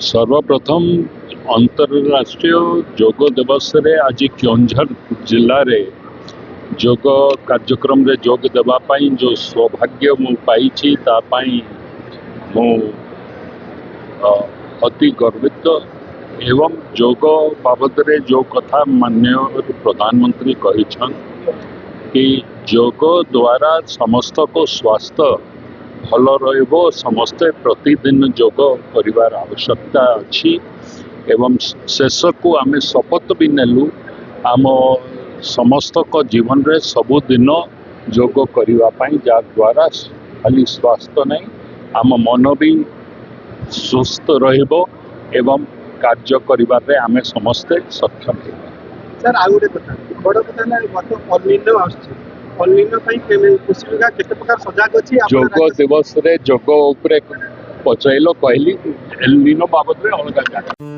सर्वप्रथम अंतरराष्ट्रीय योग दिवस रे आज केउंझर जिले रे योग कार्यक्रम रे योग देवाई जो सौभाग्य मु पाई तापाई मु अति गर्वित एवं योग बाबद रे जो कथा माननीय प्रधानमंत्री कहिछन कि योग द्वारा समस्त को स्वास्थ्य भल रहिबो समस्ते प्रतिदिन योग करिवार आवश्यकता अछि एवं शेष को आमे शपथ भी नेलु आम समस्त को जीवन रे सबुदिन योग करिवा पई जा द्वारा खाली स्वास्थ्य नहीं आम मन भी सुस्थ रहिबो एवं कार्य करिवार रे आमे समस्ते सक्षम हेबा। सर आउ गोटे कथा बड़ कथा ना गत अल्निनो आछी अल्निनो पई कृषि विभाग केते प्रकार सजाग अछि योग दिवस रे योग उपरे पचाइलो कहली एल्निनो बाबद रे अलगा